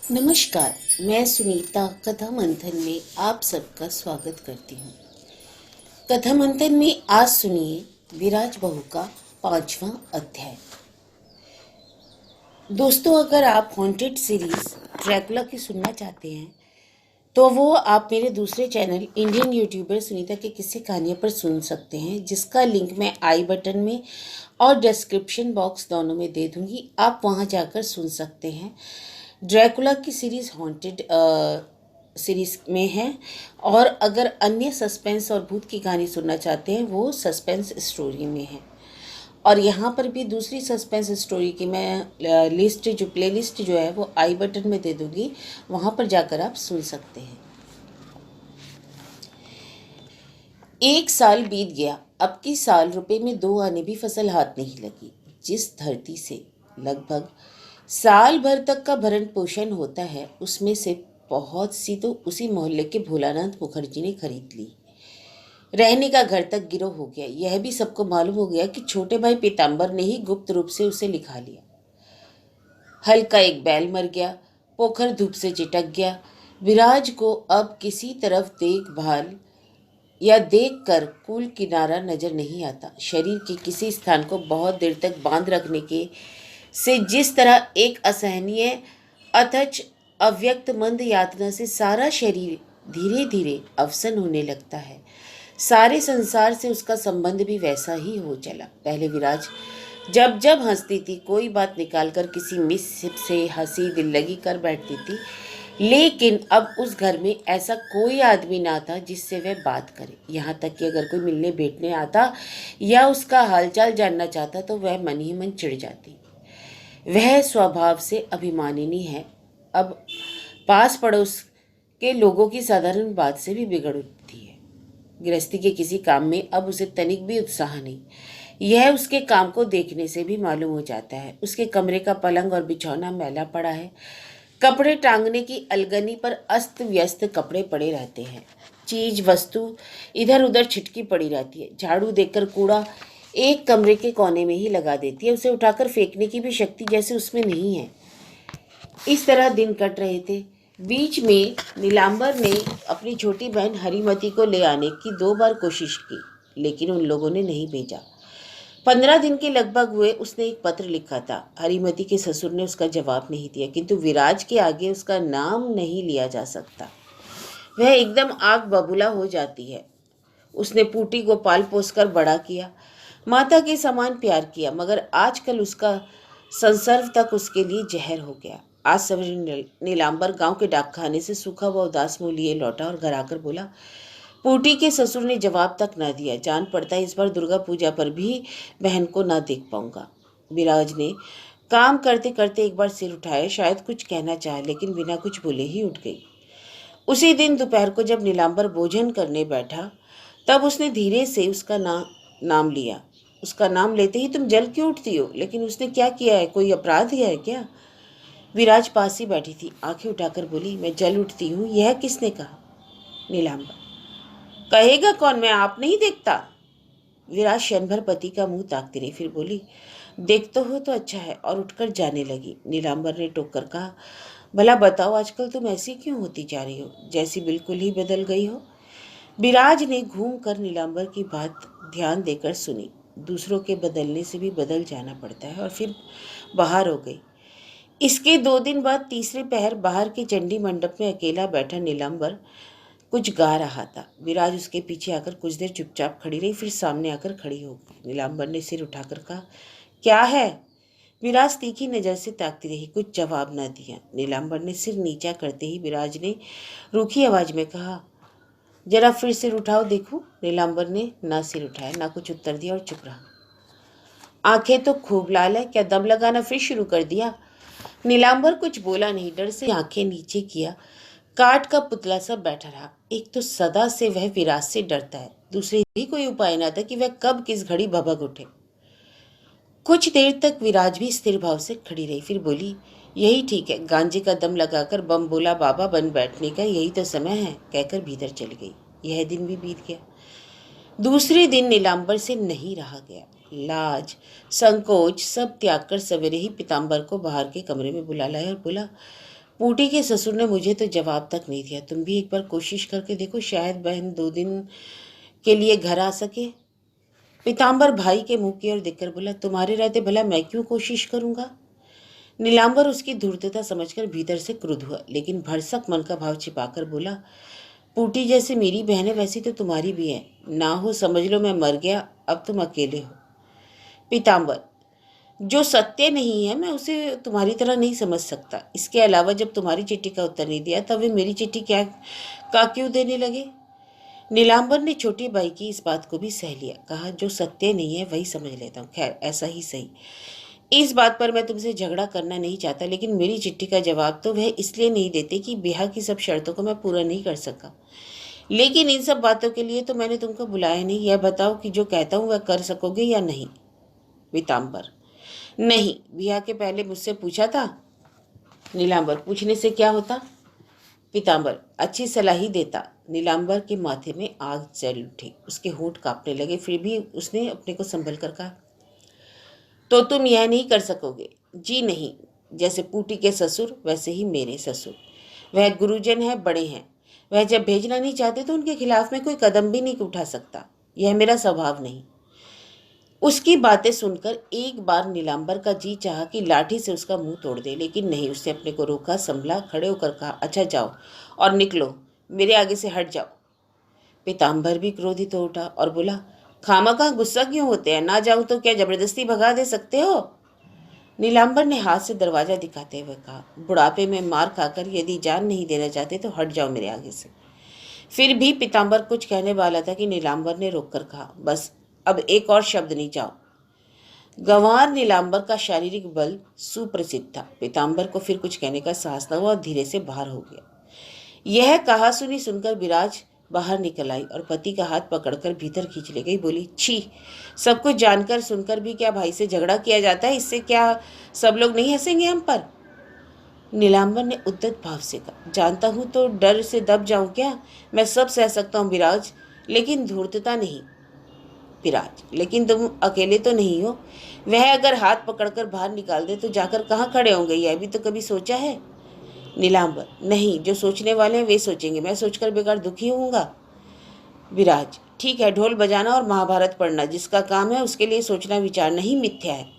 नमस्कार। मैं सुनीता कथा मंथन में आप सबका स्वागत करती हूँ। कथा मंथन में आज सुनिए विराज बहू का 5वां अध्याय। दोस्तों, अगर आप हॉन्टेड सीरीज ड्रैकुला की सुनना चाहते हैं तो वो आप मेरे दूसरे चैनल इंडियन यूट्यूबर सुनीता के किस्से कहानियों पर सुन सकते हैं, जिसका लिंक मैं आई बटन में और डिस्क्रिप्शन बॉक्स दोनों में दे दूंगी। आप वहां जाकर सुन सकते हैं। ड्रैकुला की सीरीज़ हॉन्टेड सीरीज़ में है, और अगर अन्य सस्पेंस और भूत की कहानी सुनना चाहते हैं वो सस्पेंस स्टोरी में है। और यहाँ पर भी दूसरी सस्पेंस स्टोरी की मैं लिस्ट जो प्लेलिस्ट जो है वो आई बटन में दे दूँगी, वहाँ पर जाकर आप सुन सकते हैं। 1 साल बीत गया। अब की साल रुपए में 2 आने भी फसल हाथ नहीं लगी। जिस धरती से लगभग साल भर तक का भरण पोषण होता है, उसमें से बहुत सी तो उसी मोहल्ले के भोलानाथ मुखर्जी ने खरीद ली। रहने का घर तक गिरव हो गया। यह भी सबको मालूम हो गया कि छोटे भाई पीताम्बर ने ही गुप्त रूप से उसे लिखा लिया। हल का एक बैल मर गया, पोखर धूप से चिटक गया। विराज को अब किसी तरफ देखभाल या देखकर कूल किनारा नजर नहीं आता। शरीर के किसी स्थान को बहुत देर तक बांध रखने के से जिस तरह एक असहनीय अथच अव्यक्त मंद यातना से सारा शरीर धीरे धीरे अवसन होने लगता है, सारे संसार से उसका संबंध भी वैसा ही हो चला। पहले विराज जब जब हंसती थी, कोई बात निकालकर किसी मिस से हंसी दिल लगी कर बैठती थी, लेकिन अब उस घर में ऐसा कोई आदमी ना था जिससे वह बात करे। यहाँ तक कि अगर कोई मिलने बैठने आता या उसका हालचाल जानना चाहता तो वह मन ही मन चिढ़ जाती। वह स्वभाव से अभिमानिनी है। अब पास पड़ोस के लोगों की साधारण बात से भी बिगड़ उठती है। गृहस्थी के किसी काम में अब उसे तनिक भी उत्साह नहीं। यह उसके काम को देखने से भी मालूम हो जाता है। उसके कमरे का पलंग और बिछौना मैला पड़ा है। कपड़े टांगने की अलगनी पर अस्त व्यस्त कपड़े पड़े रहते हैं। चीज वस्तु इधर उधर छिटकी पड़ी रहती है। झाड़ू देकर कूड़ा एक कमरे के कोने में ही लगा देती है। उसे उठाकर फेंकने की भी शक्ति जैसे उसमें नहीं है। इस तरह दिन कट रहे थे। बीच में नीलांबर ने अपनी छोटी बहन हरिमती को ले आने की 2 बार कोशिश की, लेकिन उन लोगों ने नहीं भेजा। 15 दिन के लगभग हुए उसने एक पत्र लिखा था। हरिमती के ससुर ने उसका जवाब नहीं दिया, किंतु विराज के आगे उसका नाम नहीं लिया जा सकता। वह एकदम आग बबूला हो जाती है। उसने पूटी को पाल पोस कर बड़ा किया, माता के समान प्यार किया, मगर आजकल उसका संसर्ग तक उसके लिए जहर हो गया। आज सवेरे नीलांबर गांव के डाकखाने से सूखा हुआ उदास मुंह लिए लौटा और घर आकर बोला, पूटी के ससुर ने जवाब तक ना दिया। जान पड़ता है इस बार दुर्गा पूजा पर भी बहन को ना देख पाऊंगा। विराज ने काम करते करते एक बार सिर उठाया, शायद कुछ कहना चाहे, लेकिन बिना कुछ बोले ही उठ गई। उसी दिन दोपहर को जब नीलांबर भोजन करने बैठा, तब उसने धीरे से उसका नाम लिया। उसका नाम लेते ही तुम जल क्यों उठती हो? लेकिन उसने क्या किया है? कोई अपराध किया है क्या? विराज पास ही बैठी थी, आंखें उठाकर बोली, मैं जल उठती हूँ। यह किसने कहा? नीलांबर। कहेगा कौन, मैं आप नहीं देखता? विराज क्षण भर पति का मुंह ताकती रही, फिर बोली, देख तो हो तो अच्छा है, और उठकर जाने लगी। नीलांबर ने टोक कर कहा, भला बताओ आजकल तुम ऐसी क्यों होती जा रही हो, जैसी बिल्कुल ही बदल गई हो? विराज ने घूम कर नीलांबर की बात ध्यान देकर सुनी। दूसरों के बदलने से भी बदल जाना पड़ता है। और फिर बाहर हो गई। इसके 2 दिन बाद तीसरे पहर बाहर के चंडी मंडप में अकेला बैठा नीलांबर कुछ गा रहा था। विराज उसके पीछे आकर कुछ देर चुपचाप खड़ी रही, फिर सामने आकर खड़ी हो गई। नीलांबर ने सिर उठाकर कहा, क्या है? विराज तीखी नजर से ताकती रही, कुछ जवाब न दिया। नीलांबर ने सिर नीचा करते ही विराज ने रूखी आवाज में कहा, जरा फिर सिर उठाओ देखूं। नीलांबर ने ना सिर उठाया, ना कुछ उत्तर दिया और चुप रहा। आंखें तो खूब लाल है, क्या दम लगाना फिर शुरू कर दिया? नीलांबर कुछ बोला नहीं, डर से आंखें नीचे किया काठ का पुतला सा बैठा रहा। एक तो सदा से वह विराज से डरता है, दूसरे भी कोई उपाय ना था कि वह कब किस घड़ी भभक उठे। कुछ देर तक विराज भी स्थिर भाव से खड़ी रही, फिर बोली, यही ठीक है, गांजे का दम लगाकर बम बोला बाबा बन बैठने का यही तो समय है, कहकर भीतर चली गई। यह दिन भी बीत गया। दूसरे दिन नीलांबर से नहीं रहा गया। लाज संकोच सब त्याग कर सवेरे ही पीताम्बर को बाहर के कमरे में बुला लाया और बोला, पूटी के ससुर ने मुझे तो जवाब तक नहीं दिया। तुम भी एक बार कोशिश करके देखो, शायद बहन 2 दिन के लिए घर आ सके। पीताम्बर भाई के मुंह की ओर देखकर बोला, तुम्हारे रहते भला मैं क्यों कोशिश करूंगा? नीलांबर उसकी धूर्तता समझकर भीतर से क्रुद्ध हुआ, लेकिन भरसक मन का भाव छिपाकर बोला, पूटी जैसे मेरी बहन है वैसी तो तुम्हारी भी है। ना हो समझ लो मैं मर गया, अब तुम अकेले हो। पीताम्बर, जो सत्य नहीं है मैं उसे तुम्हारी तरह नहीं समझ सकता। इसके अलावा जब तुम्हारी चिट्ठी का उत्तर नहीं दिया तब वे मेरी चिट्ठी क्या का क्यों देने लगे? नीलांबर ने छोटी बाई की इस बात को भी सह लिया। कहा, जो सत्य नहीं है वही समझ लेता हूँ। खैर, ऐसा ही सही। इस बात पर मैं तुमसे झगड़ा करना नहीं चाहता, लेकिन मेरी चिट्ठी का जवाब तो वह इसलिए नहीं देते कि ब्याह की सब शर्तों को मैं पूरा नहीं कर सका। लेकिन इन सब बातों के लिए तो मैंने तुमको बुलाया नहीं। यह बताओ कि जो कहता हूँ वह कर सकोगे या नहीं? पीताम्बर, नहीं, ब्याह के पहले मुझसे पूछा था? नीलांबर, पूछने से क्या होता? पीताम्बर, अच्छी सलाह ही देता। नीलांबर के माथे में आग जल उठी, उसके होंठ कांपने लगे, फिर भी उसने अपने को संभल कर कहा, तो तुम यह नहीं कर सकोगे? जी नहीं, जैसे पूटी के ससुर वैसे ही मेरे ससुर। वह गुरुजन है, बड़े हैं। वह जब भेजना नहीं चाहते तो उनके खिलाफ में कोई कदम भी नहीं उठा सकता। यह मेरा स्वभाव नहीं। उसकी बातें सुनकर एक बार नीलांबर का जी चाहा कि लाठी से उसका मुंह तोड़ दे, लेकिन नहीं। उसने अपने को रोका, संभला, खड़े होकर कहा, अच्छा जाओ और निकलो, मेरे आगे से हट जाओ। पीताम्बर भी क्रोधित हो उठा और बोला, खामखा गुस्सा क्यों होते हैं? ना जाऊं तो क्या जबरदस्ती भगा दे सकते हो? नीलांबर ने हाथ से दरवाजा दिखाते हुए कहा, बुढ़ापे में मार खाकर यदि जान नहीं देना चाहते तो हट जाओ मेरे आगे से। फिर भी पीताम्बर कुछ कहने वाला था कि नीलांबर ने रोककर कहा, बस अब एक और शब्द नहीं, जाओ। गंवार नीलांबर का शारीरिक बल सुप्रसिद्ध था। पीताम्बर को फिर कुछ कहने का साहस न हुआ और धीरे से बाहर हो गया। यह कहा सुनी सुनकर विराज बाहर निकल आई और पति का हाथ पकड़कर भीतर खींच ले गई। बोली, छी, सब कुछ जानकर सुनकर भी क्या भाई से झगड़ा किया जाता है? इससे क्या सब लोग नहीं हंसेंगे हम पर? नीलांबर ने उद्दत भाव से कहा, जानता हूं तो डर से दब जाऊं क्या? मैं सब सह सकता हूं विराज, लेकिन धूर्तता नहीं। विराज, लेकिन तुम अकेले तो नहीं हो। वह अगर हाथ पकड़कर बाहर निकाल दे तो जाकर कहाँ खड़े होंगे, यह भी तो कभी सोचा है? नीलांबर, नहीं, जो सोचने वाले हैं वे सोचेंगे, मैं सोचकर बेकार दुखी होऊंगा। विराज, ठीक है, ढोल बजाना और महाभारत पढ़ना जिसका काम है उसके लिए सोचना विचार नहीं, मिथ्या है।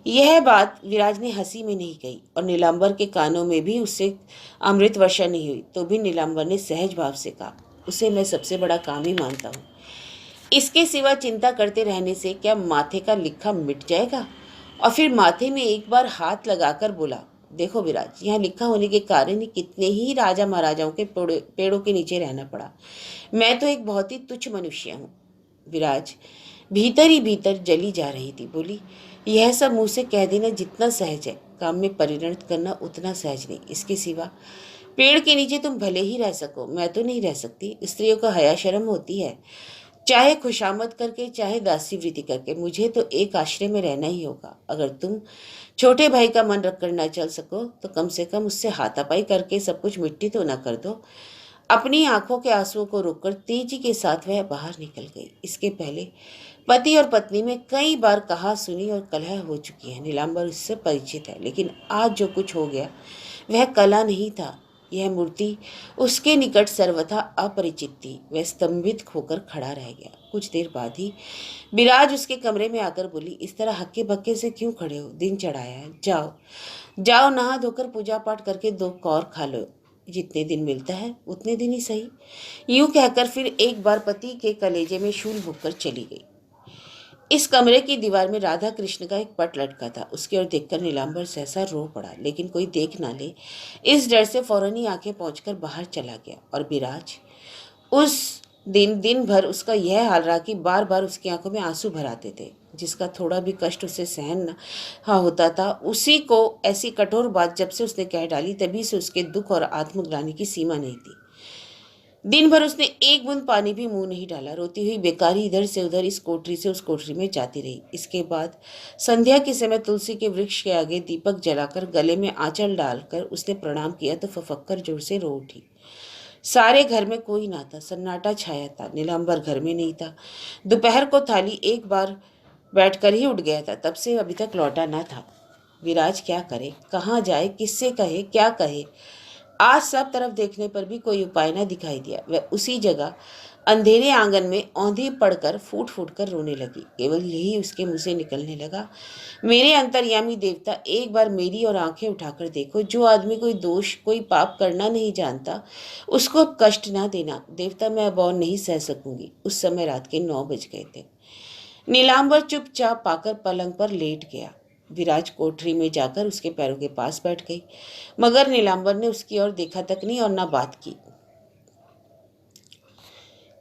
यह बात विराज ने हंसी में नहीं कही और नीलांबर के कानों में भी उससे अमृत वर्षा नहीं हुई, तो भी नीलांबर ने सहज भाव से कहा, उसे मैं सबसे बड़ा काम ही मानता हूँ। इसके सिवा चिंता करते रहने से क्या माथे का लिखा मिट जाएगा? और फिर माथे में एक बार हाथ लगाकर बोला, देखो विराज, यहाँ लिखा होने के कारण ही कितने ही राजा महाराजाओं के पेड़ों के नीचे रहना पड़ा। मैं तो एक बहुत ही तुच्छ मनुष्य हूँ। विराज भीतर ही भीतर जली जा रही थी। बोली, यह सब मुंह से कह देना जितना सहज है, काम में परिणत करना उतना सहज नहीं। इसके सिवा पेड़ के नीचे तुम भले ही रह सको, मैं तो नहीं रह सकती। स्त्रियों को हया शर्म होती है, चाहे खुशामद करके चाहे दासी वृत्ति करके, मुझे तो एक आश्रय में रहना ही होगा। अगर तुम छोटे भाई का मन रख कर न चल सको तो कम से कम उससे हाथापाई करके सब कुछ मिट्टी तो न कर दो। अपनी आंखों के आंसुओं को रोककर तेजी के साथ वह बाहर निकल गई। इसके पहले पति और पत्नी में कई बार कहा सुनी और कलह हो चुकी है। नीलांबर उससे परिचित है, लेकिन आज जो कुछ हो गया वह कला नहीं था। यह मूर्ति उसके निकट सर्वथा अपरिचित थी। वह स्तंभित होकर खड़ा रह गया। कुछ देर बाद ही विराज उसके कमरे में आकर बोली, इस तरह हक्के बक्के से क्यों खड़े हो? दिन चढ़ाया है, जाओ जाओ, नहा धोकर पूजा पाठ करके 2 कौर खा लो। जितने दिन मिलता है उतने दिन ही सही। यूं कहकर फिर एक बार पति के कलेजे में शूल भूखकर चली गई। इस कमरे की दीवार में राधा कृष्ण का एक पट लटका था। उसकी ओर देखकर नीलांबर सहसा रो पड़ा, लेकिन कोई देख ना ले इस डर से फौरन ही आंखें पहुंचकर बाहर चला गया। और विराज उस दिन भर उसका यह हाल रहा कि बार बार उसकी आंखों में आंसू भर आते थे। जिसका थोड़ा भी कष्ट उसे सहन न होता था, उसी को ऐसी कठोर बात जब से उसने कह डाली तभी से उसके दुख और आत्मग्लानि की सीमा नहीं थी। दिन भर उसने एक बूंद पानी भी मुंह नहीं डाला। रोती हुई बेकारी इधर से उधर इस कोठरी से उस कोठरी में जाती रही। इसके बाद संध्या के समय तुलसी के वृक्ष के आगे दीपक जलाकर गले में आंचल डालकर उसने प्रणाम किया तो फफक जोर से रो उठी। सारे घर में कोई ना था, सन्नाटा छाया था। नीलांबर घर में नहीं था। दोपहर को थाली एक बार बैठकर ही उठ गया था, तब से अभी तक लौटा ना था। विराज क्या करे, कहाँ जाए, किससे कहे, क्या कहे। आज सब तरफ देखने पर भी कोई उपाय न दिखाई दिया। वह उसी जगह अंधेरे आंगन में औंधी पड़कर फूट फूट कर रोने लगी। केवल यही उसके मुंह से निकलने लगा, मेरे अंतर्यामी देवता, एक बार मेरी और आंखें उठाकर देखो। जो आदमी कोई दोष, कोई पाप करना नहीं जानता, उसको अब कष्ट ना देना। देवता, मैं अब और नहीं सह सकूंगी। उस समय रात के 9 बज गए थे। नीलांबर चुपचाप पाकर पलंग पर लेट गया। विराज कोठरी में जाकर उसके पैरों के पास बैठ गई, मगर नीलांबर ने उसकी ओर देखा तक नहीं और ना बात की।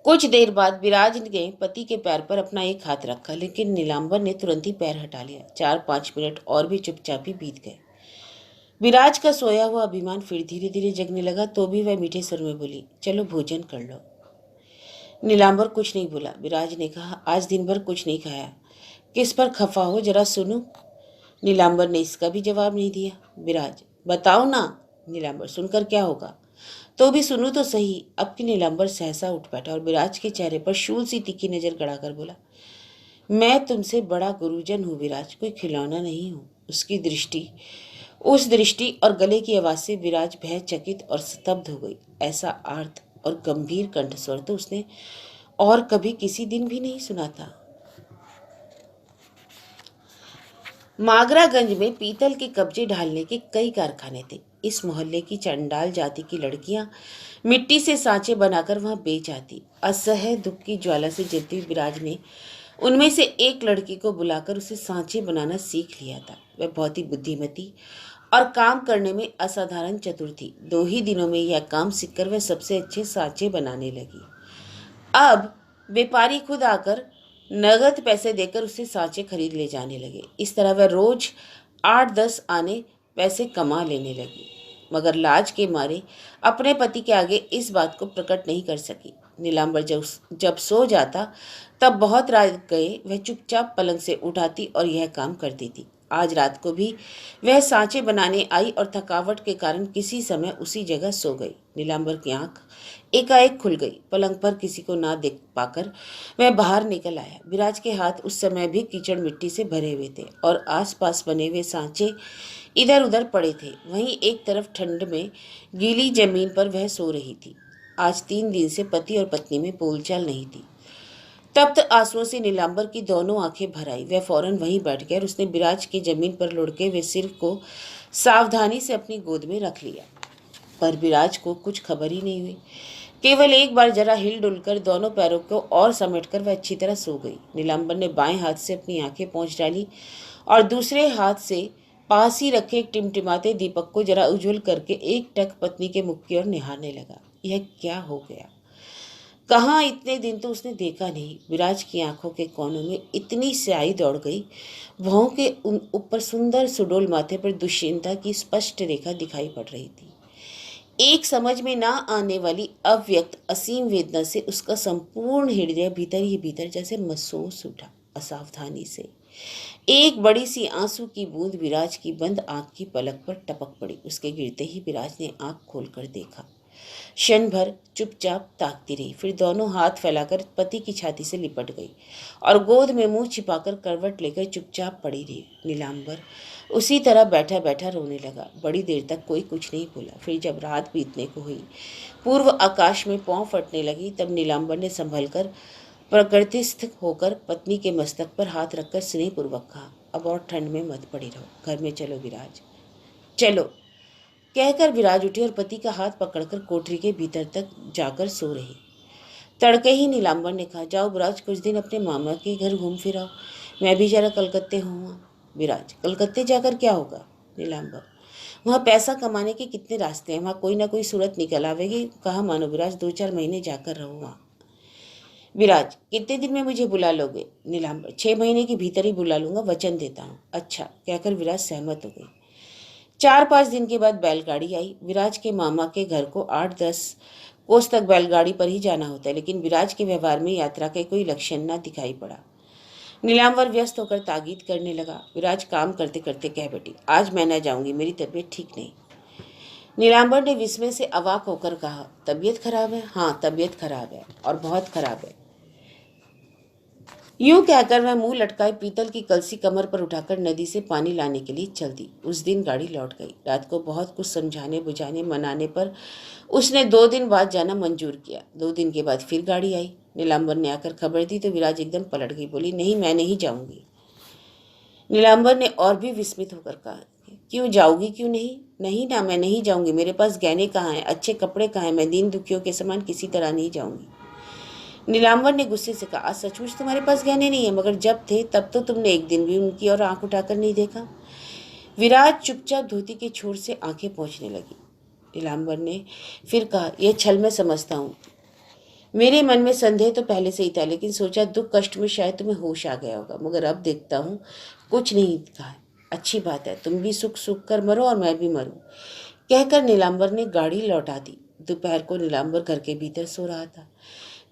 कुछ देर बाद विराज ने पति के पैर पर अपना एक हाथ रखा, लेकिन नीलांबर ने तुरंत ही पैर हटा लिया। 4-5 मिनट और भी चुपचाप ही बीत गए। विराज का सोया हुआ अभिमान फिर धीरे धीरे जगने लगा, तो भी वह मीठे स्वर में बोली, चलो भोजन कर लो। नीलांबर कुछ नहीं बोला। विराज ने कहा, आज दिन भर कुछ नहीं खाया, किस पर खफा हो, जरा सुनो। नीलांबर ने इसका भी जवाब नहीं दिया। विराज, बताओ ना। नीलांबर, सुनकर क्या होगा, तो भी सुनू तो सही। अब की नीलांबर सहसा उठ बैठा और विराज के चेहरे पर शूल सी तीखी नजर गड़ाकर बोला, मैं तुमसे बड़ा गुरुजन हूँ विराज, कोई खिलौना नहीं हूँ। उस दृष्टि और गले की आवाज से विराज भयचकित और स्तब्ध हो गई। ऐसा आर्त और गंभीर कंठस्वर तो उसने और कभी किसी दिन भी नहीं सुना था। मागरागंज में पीतल के कब्जे ढालने के कई कारखाने थे। इस मोहल्ले की चंडाल जाति की लड़कियां मिट्टी से सांचे बनाकर वहां बेच आती। असह्य दुख की ज्वाला से जलती विराज ने उनमें से एक लड़की को बुलाकर उसे सांचे बनाना सीख लिया था। वह बहुत ही बुद्धिमती और काम करने में असाधारण चतुर थी। 2 ही दिनों में यह काम सीखकर वह सबसे अच्छे सांचे बनाने लगी। अब व्यापारी खुद आकर नगद पैसे देकर उससे सांचे खरीद ले जाने लगे। इस तरह वह रोज 8-10 आने पैसे कमा लेने लगी, मगर लाज के मारे अपने पति के आगे इस बात को प्रकट नहीं कर सकी। नीलांबर जब सो जाता तब बहुत रात गए वह चुपचाप पलंग से उठाती और यह काम करती थी। आज रात को भी वह सांचे बनाने आई और थकावट के कारण किसी समय उसी जगह सो गई। नीलांबर की आंख एकाएक खुल गई। पलंग पर किसी को ना देख पाकर वह बाहर निकल आया। विराज के हाथ उस समय भी कीचड़ मिट्टी से भरे हुए थे और आसपास बने हुए सांचे इधर उधर पड़े थे। वहीं एक तरफ ठंड में गीली जमीन पर वह सो रही थी। आज 3 दिन से पति और पत्नी में बोलचाल नहीं थी। तप्त आंसुओं से नीलांबर की दोनों आंखें भर आई। वह फौरन वहीं बैठ गया और उसने विराज की जमीन पर लुढ़के हुए सिर को सावधानी से अपनी गोद में रख लिया। पर विराज को कुछ खबर ही नहीं हुई। केवल एक बार जरा हिल डुल कर दोनों पैरों को और समेटकर वह अच्छी तरह सो गई। नीलांबर ने बाएं हाथ से अपनी आंखें पोंछ डाली और दूसरे हाथ से पास ही रखे एक टिमटिमाते दीपक को जरा उज्जवल करके एक टक पत्नी के मुख की ओर निहारने लगा। यह क्या हो गया? कहाँ इतने दिन तो उसने देखा नहीं। विराज की आंखों के कोनों में इतनी स्याही दौड़ गई, भौं के ऊपर सुंदर सुडोल माथे पर दुश्चिंता की स्पष्ट रेखा दिखाई पड़ रही थी। एक समझ में ना आने वाली अव्यक्त असीम वेदना से उसका संपूर्ण हृदय भीतर ही भीतर जैसे महसूस उठा। असावधानी से एक बड़ी सी आंसू की बूंद विराज की बंद आंख की पलक पर टपक पड़ी। उसके गिरते ही विराज ने आंख खोलकर देखा। क्षण भर चुपचाप ताकती रही, फिर दोनों हाथ फैलाकर पति की छाती से लिपट गई और गोद में मुंह छिपाकर करवट लेकर चुपचाप पड़ी रही। नीलांबर उसी तरह बैठा बैठा रोने लगा। बड़ी देर तक कोई कुछ नहीं बोला। फिर जब रात बीतने को हुई, पूर्व आकाश में पौं फटने लगी, तब नीलांबर ने संभल कर प्रकृतिस्थ होकर पत्नी के मस्तक पर हाथ रखकर स्नेहपूर्वक कहा, अब और ठंड में मत पड़ी रहो, घर में चलो विराज, चलो। कहकर विराज उठी और पति का हाथ पकड़कर कोठरी के भीतर तक जाकर सो रही। तड़के ही नीलांबर ने कहा, जाओ विराज, कुछ दिन अपने मामा के घर घूम फिर आओ, मैं भी जरा कलकत्ते हूँ। विराज, कलकत्ते जाकर क्या होगा? नीलांबर, वहाँ पैसा कमाने के कितने रास्ते हैं, वहाँ कोई ना कोई सूरत निकल आवेगी। कहा मानो विराज, 2-4 महीने जाकर रहो वहाँ। विराज, कितने दिन में मुझे बुला लोगे? नीलांबर, 6 महीने के भीतर ही बुला लूंगा, वचन देता हूँ। अच्छा, कहकर विराज सहमत हो गई। 4-5 दिन के बाद बैलगाड़ी आई। विराज के मामा के घर को 8-10 कोस तक बैलगाड़ी पर ही जाना होता है, लेकिन विराज के व्यवहार में यात्रा के कोई लक्षण न दिखाई पड़ा। नीलांबर व्यस्त होकर ताकीद करने लगा। विराज काम करते करते कह बैठी, आज मैं न जाऊंगी, मेरी तबीयत ठीक नहीं। नीलांबर ने विस्मय से अवाक होकर कहा, तबीयत खराब है? हाँ, तबीयत खराब है और बहुत खराब है। यूं कहकर वह मुंह लटकाए पीतल की कलसी कमर पर उठाकर नदी से पानी लाने के लिए चल दी। उस दिन गाड़ी लौट गई। रात को बहुत कुछ समझाने बुझाने मनाने पर उसने 2 दिन बाद जाना मंजूर किया। 2 दिन के बाद फिर गाड़ी आई। नीलांबर ने आकर खबर दी तो विराज एकदम पलट गई। बोली, नहीं, मैं नहीं जाऊंगी। नीलांबर ने और भी विस्मित होकर कहा, क्यों जाओगी, क्यों नहीं? नहीं ना, मैं नहीं जाऊंगी। मेरे पास गहने कहाँ हैं, अच्छे कपड़े कहाँ हैं? मैं दीन दुखियों के समान किसी तरह नहीं जाऊंगी। नीलांबर ने गुस्से से कहा, आज सचमुच तुम्हारे पास गहने नहीं है, मगर जब थे तब तो तुमने एक दिन भी उनकी और आंख उठाकर नहीं देखा। विराज चुपचाप धोती के छोर से आंखें पोंछने लगी। नीलांबर ने फिर कहा, यह छल मैं समझता हूँ। मेरे मन में संदेह तो पहले से ही था, लेकिन सोचा दुख कष्ट में शायद तुम्हें होश आ गया होगा, मगर अब देखता हूँ कुछ नहीं कहा। अच्छी बात है, तुम भी सुख सुख कर मरो और मैं भी मरूं। कहकर नीलांबर ने गाड़ी लौटा दी। दोपहर को नीलांबर घर के भीतर सो रहा था।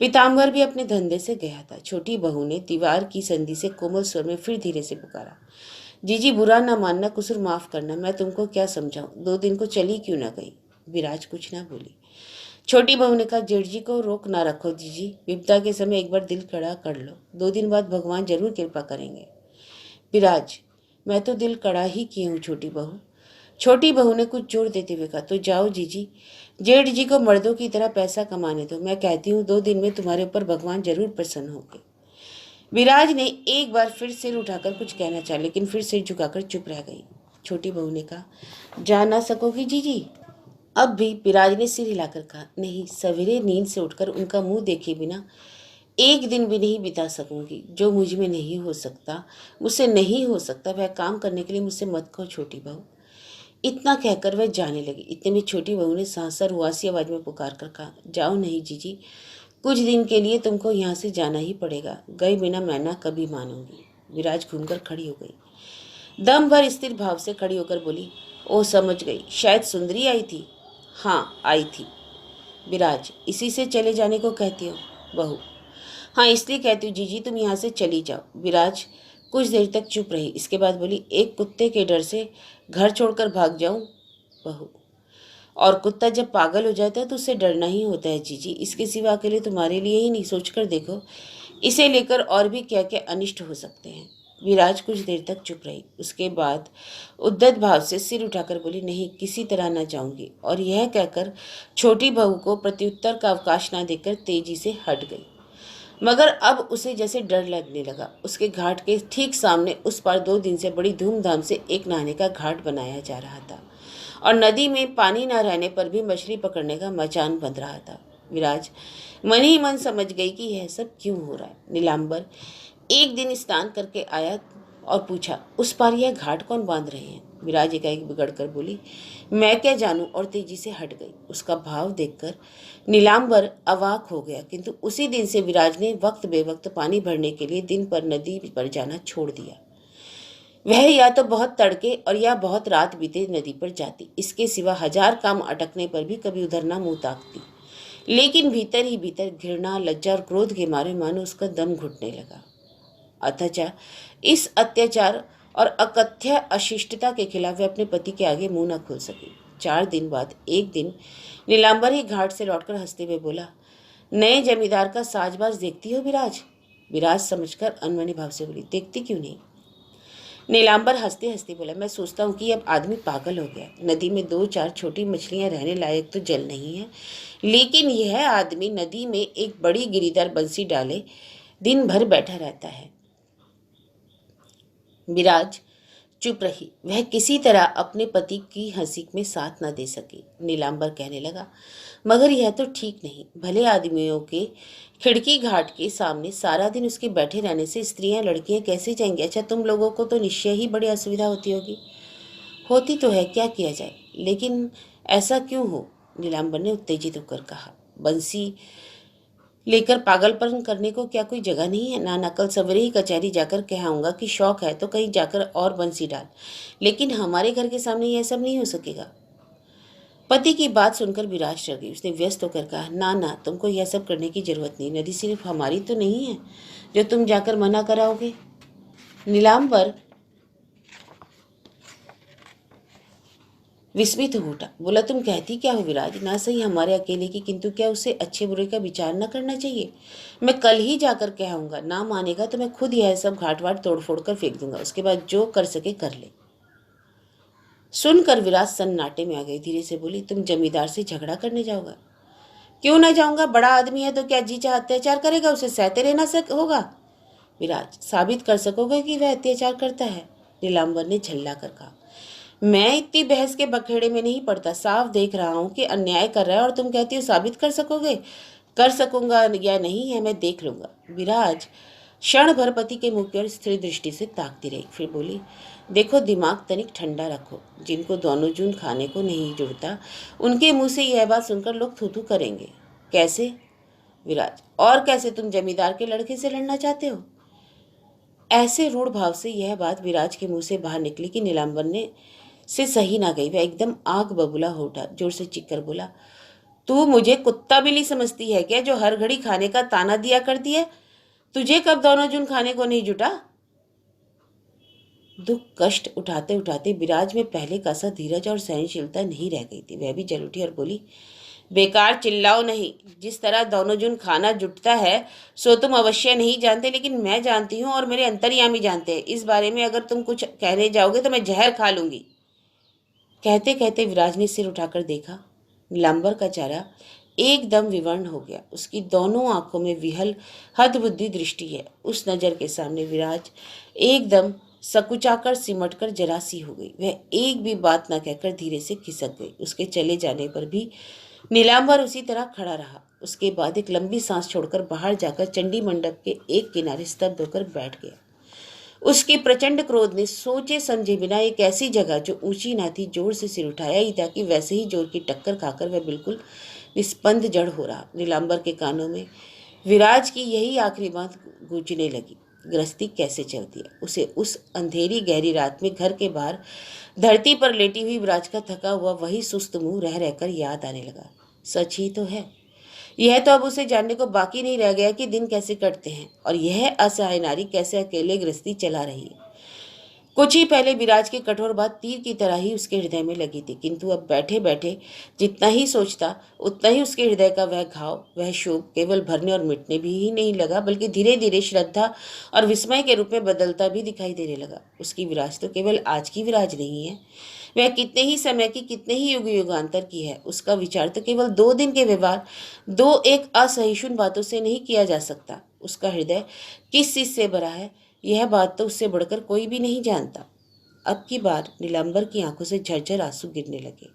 पीताम्बर भी अपने धंधे से गया था। छोटी बहू ने दीवार की संधि से कोमल स्वर में फिर धीरे से पुकारा, जीजी, बुरा ना मानना, कसूर माफ करना, मैं तुमको क्या समझाऊं, 2 दिन को चली क्यों ना गई? विराज कुछ ना बोली। छोटी बहू ने कहा, जेठ जी को रोक ना रखो जीजी, विपदा के समय एक बार दिल कड़ा कर लो, 2 दिन बाद भगवान जरूर कृपा करेंगे। विराज, मैं तो दिल कड़ा ही की हूँ छोटी बहू। छोटी बहू ने कुछ जोर देते हुए कहा, तो जाओ जीजी, जेठ जी को मर्दों की तरह पैसा कमाने दो। मैं कहती हूँ 2 दिन में तुम्हारे ऊपर भगवान जरूर प्रसन्न होंगे। विराज ने एक बार फिर सिर उठाकर कुछ कहना चाहा, लेकिन फिर सिर झुकाकर चुप रह गई। छोटी बहू ने कहा, जा ना सकोगी जीजी? अब भी विराज ने सिर हिलाकर कहा, नहीं, सवेरे नींद से उठकर उनका मुंह देखे बिना एक दिन भी नहीं बिता सकूंगी। जो मुझ में नहीं हो सकता, मुझसे नहीं हो सकता, वह काम करने के लिए मुझसे मत कहो छोटी बहू। इतना कहकर वह जाने लगी। इतने में छोटी बहू ने सांसर हुआसी आवाज में पुकार कर कहा, जाओ नहीं जीजी, कुछ दिन के लिए तुमको यहाँ से जाना ही पड़ेगा। गए बिना मैं ना कभी मानूंगी। विराज घूमकर खड़ी हो गई। दम भर स्थिर भाव से खड़ी होकर बोली, ओ समझ गई, शायद सुंदरी आई थी। हाँ, आई थी। विराज, इसी से चले जाने को कहती हो? बहू, हाँ, इसलिए कहती हूँ जीजी, तुम यहाँ से चली जाओ। विराज कुछ देर तक चुप रही। इसके बाद बोली, एक कुत्ते के डर से घर छोड़कर भाग जाऊं? बहू, और कुत्ता जब पागल हो जाता है तो उससे डरना ही होता है जीजी। इसके सिवा अकेले तुम्हारे लिए ही नहीं, सोच कर देखो, इसे लेकर और भी क्या क्या अनिष्ट हो सकते हैं। विराज कुछ देर तक चुप रही। उसके बाद उद्दत भाव से सिर उठाकर बोली, नहीं, किसी तरह न जाऊंगी। और यह कहकर छोटी बहू को प्रत्युत्तर का अवकाश न देकर तेजी से हट गई। मगर अब उसे जैसे डर लगने लगा। उसके घाट के ठीक सामने उस पार 2 दिन से बड़ी धूमधाम से एक नहाने का घाट बनाया जा रहा था, और नदी में पानी न रहने पर भी मछली पकड़ने का मचान बन रहा था। विराज मन ही मन समझ गई कि यह सब क्यों हो रहा है। नीलांबर एक दिन स्नान करके आया और पूछा, उस पार यह घाट कौन बांध रहे हैं? विराज एकाएक बिगड़ कर बोली, मैं क्या जानूं, और तेजी से हट गई। उसका भाव देखकर नीलांबर अवाक हो गया, किंतु उसी दिन से विराज ने वक्त बेवक्त पानी भरने के लिए दिन पर नदी पर जाना छोड़ दिया। वह या तो बहुत तड़के और या बहुत रात बीते नदी पर जाती। इसके सिवा हजार काम अटकने पर भी कभी उधर ना मुंह ताकती। लेकिन भीतर ही भीतर घृणा, लज्जा और क्रोध के मारे मानो उसका दम घुटने लगा। अथच इस अत्याचार और अकथ्य अशिष्टता के खिलाफ वे अपने पति के आगे मुंह न खोल सकी। 4 दिन बाद एक दिन नीलांबर ही घाट से लौटकर हंसते हुए बोला, नए जमींदार का साजबाज देखती हो विराज? विराज समझकर अनमने भाव से बोली, देखती क्यों नहीं? नीलांबर हंसते हंसते बोला, मैं सोचता हूँ कि अब आदमी पागल हो गया। नदी में 2-4 छोटी मछलियां रहने लायक तो जल नहीं है, लेकिन यह आदमी नदी में एक बड़ी गिरीदार बंसी डाले दिन भर बैठा रहता है। विराज चुप रही। वह किसी तरह अपने पति की हंसी में साथ न दे सकी। नीलांबर कहने लगा, मगर यह तो ठीक नहीं। भले आदमियों के खिड़की घाट के सामने सारा दिन उसके बैठे रहने से स्त्रियां लड़कियां कैसे जाएंगी? अच्छा, तुम लोगों को तो निश्चय ही बड़ी असुविधा होती होगी। होती तो है, क्या किया जाए, लेकिन ऐसा क्यों हो? नीलांबर ने उत्तेजित होकर कहा, बंसी लेकर पागलपन करने को क्या कोई जगह नहीं है? ना नकल सवेरे ही कचहरी जाकर कहाऊंगा कि शौक है तो कहीं जाकर और बंसी डाल, लेकिन हमारे घर के सामने यह सब नहीं हो सकेगा। पति की बात सुनकर विराज डर गई। उसने व्यस्त होकर कहा, ना ना, तुमको यह सब करने की जरूरत नहीं। नदी सिर्फ हमारी तो नहीं है जो तुम जाकर मना कराओगे। नीलांबर विस्मित हो उठा। बोला, तुम कहती क्या हो विराज? ना सही हमारे अकेले की, किंतु क्या उसे अच्छे बुरे का विचार न करना चाहिए? मैं कल ही जाकर कहूंगा, ना मानेगा तो मैं खुद यह सब घाट वाट तोड़ फोड़ कर फेंक दूंगा, उसके बाद जो कर सके कर ले। सुनकर विराज सन्नाटे में आ गई। धीरे से बोली, तुम जमींदार से झगड़ा करने जाओगा? क्यों ना जाऊंगा, बड़ा आदमी है तो क्या जी चाह अत्याचार करेगा? उसे सहते रहना होगा। विराज, साबित कर सकोगे कि वह अत्याचार करता है? नीलांबर ने झल्ला कर कहा। मैं इतनी बहस के बखेड़े में नहीं पड़ता, साफ देख रहा हूं कि अन्याय कर रहा है और तुम कहती हो साबित कर सकोगे। कर सकूंगा या नहीं है मैं देख लूंगा। विराज क्षण भर पति के मुख की ओर स्थिर दृष्टि से ताकती रही, फिर बोली, देखो दिमाग तनिक ठंडा रखो। जिनको दोनों जून खाने को नहीं जुड़ता, उनके मुंह से यह बात सुनकर लोग थू थू करेंगे। कैसे? विराज, और कैसे? तुम जमींदार के लड़के से लड़ना चाहते हो? ऐसे रूढ़ भाव से यह बात विराज के मुंह से बाहर निकली कि नीलांबर ने से सही ना गई। वह एकदम आग बबूला हो उठा, जोर से चीखकर बोला, तू मुझे कुत्ता बिल्ली समझती है क्या, जो हर घड़ी खाने का ताना दिया करती है? तुझे कब दोनों जून खाने को नहीं जुटा? दुख कष्ट उठाते उठाते विराज में पहले का सा धीरज और सहनशीलता नहीं रह गई थी। वह भी जल उठी और बोली, बेकार चिल्लाओ नहीं। जिस तरह दोनों जून खाना जुटता है सो तुम अवश्य नहीं जानते, लेकिन मैं जानती हूँ और मेरे अंतर्यामी जानते हैं। इस बारे में अगर तुम कुछ कहने जाओगे तो मैं जहर खा लूंगी। कहते कहते विराज ने सिर उठाकर देखा। नीलांबर का चेहरा एकदम विवर्ण हो गया। उसकी दोनों आंखों में विहल हतबुद्धि दृष्टि है। उस नजर के सामने विराज एकदम सकुचाकर सिमटकर जरा सी हो गई। वह एक भी बात न कहकर धीरे से खिसक गई। उसके चले जाने पर भी नीलांबर उसी तरह खड़ा रहा। उसके बाद एक लंबी सांस छोड़कर बाहर जाकर चंडी मंडप के एक किनारे स्तब्ध होकर बैठ गया। उसके प्रचंड क्रोध ने सोचे समझे बिना एक ऐसी जगह जो ऊंची ना थी जोर से सिर उठाया ही था कि वैसे ही जोर की टक्कर खाकर वह बिल्कुल निस्पंद जड़ हो रहा। नीलांबर के कानों में विराज की यही आखिरी बात गूंजने लगी, गृहस्थी कैसे चलती है। उसे उस अंधेरी गहरी रात में घर के बाहर धरती पर लेटी हुई विराज का थका हुआ वही सुस्त मुंह रह रहकर याद आने लगा। सच ही तो है। यह तो अब उसे जानने को बाकी नहीं रह गया कि दिन कैसे कटते हैं और यह असहाय नारी कैसे अकेले गृहस्थी चला रही है। कुछ ही पहले विराज की कठोर बात तीर की तरह ही उसके हृदय में लगी थी, किंतु अब बैठे बैठे जितना ही सोचता उतना ही उसके हृदय का वह घाव, वह शोक केवल भरने और मिटने भी ही नहीं लगा, बल्कि धीरे धीरे श्रद्धा और विस्मय के रूप में बदलता भी दिखाई देने लगा। उसकी विराज तो केवल आज की विराज नहीं है, वह कितने ही समय की, कितने ही युग युगांतर की है। उसका विचार तो केवल 2 दिन के व्यवहार, दो एक असहिष्णु बातों से नहीं किया जा सकता। उसका हृदय किस चीज से भरा है, यह बात तो उससे बढ़कर कोई भी नहीं जानता। अब की बार नीलांबर की आंखों से झरझर आंसू गिरने लगे।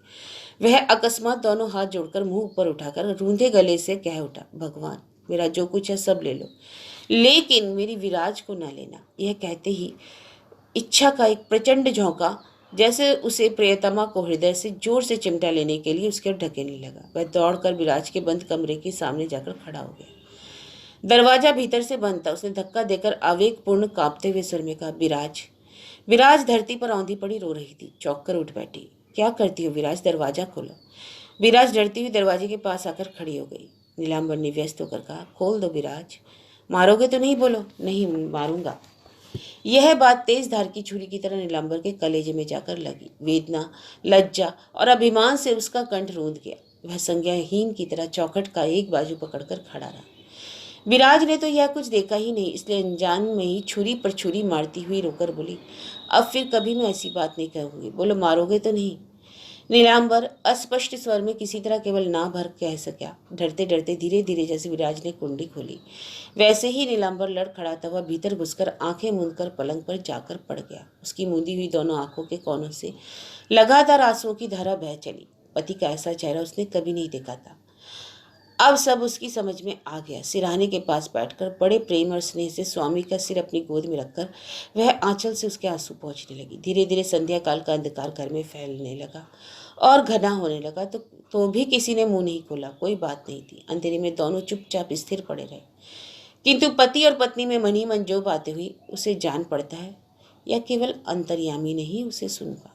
वह अकस्मात दोनों हाथ जोड़कर मुंह ऊपर उठाकर रूंधे गले से कह उठा, भगवान, मेरा जो कुछ है सब ले लो, लेकिन मेरी विराज को न लेना। यह कहते ही इच्छा का एक प्रचंड झोंका जैसे उसे प्रियतमा को हृदय से जोर से चिमटा लेने के लिए उसके ढकेलने लगा। वह दौड़कर विराज के बंद कमरे के सामने जाकर खड़ा हो गया। दरवाजा भीतर से बंद था। उसने धक्का देकर आवेगपूर्ण कांपते हुए स्वर में कहा, विराज। विराज धरती पर औंधी पड़ी रो रही थी। चौंक कर उठ बैठी। क्या करती हो विराज, दरवाजा खोलो। विराज डरती हुई दरवाजे के पास आकर खड़ी हो गई। नीलांबर ने व्यस्त होकर कहा, खोल दो विराज। मारोगे तो नहीं? बोलो। नहीं मारूंगा। यह बात तेज धार की छुरी की तरह नीलांबर के कलेजे में जाकर लगी। वेदना, लज्जा और अभिमान से उसका कंठ रूंध गया। वह संज्ञाहीन की तरह चौखट का एक बाजू पकड़कर खड़ा रहा। विराज ने तो यह कुछ देखा ही नहीं, इसलिए अनजान में ही छुरी पर छुरी मारती हुई रोकर बोली, अब फिर कभी मैं ऐसी बात नहीं कहूंगी। बोलो, मारोगे तो नहीं? नीलांबर अस्पष्ट स्वर में किसी तरह केवल ना भर कह सका। डरते डरते धीरे धीरे जैसे विराज ने कुंडी खोली, वैसे ही नीलांबर लड़खड़ाता हुआ भीतर घुसकर आंखें मूंदकर पलंग पर जाकर पड़ गया। उसकी मूंदी हुई दोनों आंखों के कोनों से लगातार आंसुओं की धारा बह चली। पति का ऐसा चेहरा उसने कभी नहीं देखा था। अब सब उसकी समझ में आ गया। सिरहाने के पास बैठकर बड़े प्रेम और स्नेह से स्वामी का सिर अपनी गोद में रखकर वह आंचल से उसके आंसू पहुंचने लगी। धीरे धीरे संध्या काल का अंधकार घर में फैलने लगा और घना होने लगा। तो भी किसी ने मुंह नहीं खोला। कोई बात नहीं थी। अंधेरे में दोनों चुपचाप स्थिर पड़े रहे। किंतु पति और पत्नी में मन ही मन जो बातें हुई उसे जान पड़ता है या केवल अंतर्यामी ने ही उसे सुना।